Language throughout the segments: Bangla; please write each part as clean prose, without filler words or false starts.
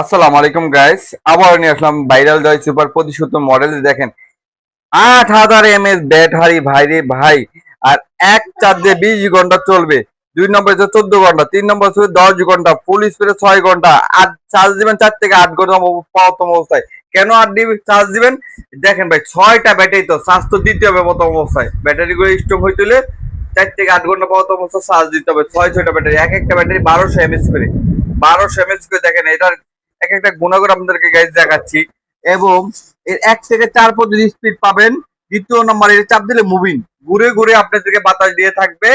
আসসালামু আলাইকুম গাইস, আবার নিয়ে আসলাম ভাইরাল জয় সুপার প্রতিশোধ মডেল। দেখেন 8,000 mAh ব্যাটারি ভাই রে ভাই। আর এক চার্জে 20 ঘন্টা চলবে। 2 নম্বর হচ্ছে 14 ঘন্টা, 3 নম্বর হচ্ছে 10 ঘন্টা, ফুল স্পিডে 6 ঘন্টা। আর চার্জ দিবেন 4 থেকে 8 ঘন্টা প্রথম অবস্থায়। কেন 8 চার্জ দিবেন? দেখেন ভাই, 6টা ব্যাটারি, তো চার্জ তো দিতে হবে প্রথম অবস্থায়। ব্যাটারি গুলো স্ট্রং হইতে হলে 4 থেকে 8 ঘন্টা প্রথম অবস্থায় চার্জ দিতে হবে। 6টা ব্যাটারি, এক একটা ব্যাটারি 1200 mAh করে। 1200 mAh করে। দেখেন এটার এক একটা গুণাগুণ আপনাদেরকে গাইজ দেখাচ্ছি। এবং এর 1 থেকে 4 পর্যন্ত স্পিড পাবেন। দ্বিতীয় নম্বর, এর চাপ দিলে মুভিং ঘুরে ঘুরে আপনাদেরকে বাতাস দিয়ে থাকবে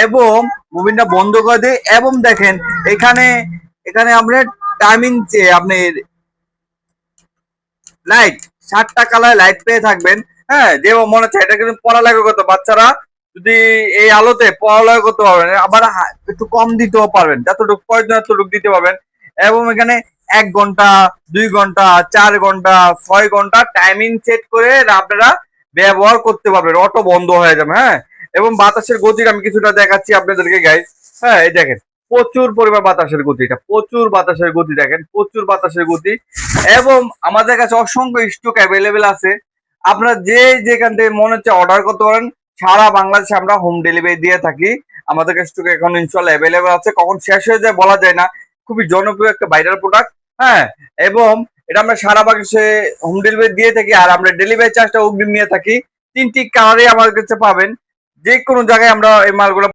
এবং মুভিংটা বন্ধ করে দিয়ে। এবং দেখেন এখানে এখানে আপনার টাইমিং আপনার লাইট 7টা কালার লাইট পেয়ে থাকবেন। হ্যাঁ, যে মনে হচ্ছে এটা কিন্তু পড়ালেখা করতে বাচ্চারা যদি এই আলোতে পড়ালেখা করতে পারবেন, আবার একটু কম দিতেও পারবেন, যতটুকু প্রয়োজন ততটুকু দিতে পারবেন। এবং এখানে 1 ঘন্টা, 2 ঘন্টা, 4 ঘন্টা, 6 ঘন্টা টাইমিং সেট করে আপনারা ব্যবহার করতে পারবেন। অটো বন্ধ হয়ে যাবে। হ্যাঁ, এবং বাতাসের গতিটা আমি কিছুটা দেখাচ্ছি আপনাদেরকে গাইজ। হ্যাঁ, এই দেখেন প্রচুর পরিমাণ বাতাসের গতি, এটা প্রচুর বাতাসের গতি। দেখেন প্রচুর বাতাসের গতি। এবং আমাদের কাছে অসংখ্য স্টক অ্যাভেলেবেল আছে। আপনারা যে যেখান থেকে মনে হচ্ছে অর্ডার করতে পারেন। সারা বাংলাদেশে আমরা হোম ডেলিভারি দিয়ে থাকি। আমাদের কাছে স্টক এখন ইনশাল্লাহ অ্যাভেলেবেল আছে, কখন শেষ হয়ে যায় বলা যায় না। খুবই জনপ্রিয় একটা ভাইরাল প্রোডাক্ট। হ্যাঁ, এবং এটা আমরা সারা বাংলাদেশে হোম ডেলিভারি দিয়ে থাকি। আর আমরা ডেলিভারি চার্জটা অগ্রিম নিয়ে থাকি। 3টি কালারে আমার কাছে পাবেন। যে কোনো জায়গায় আমরা এই মালগুলো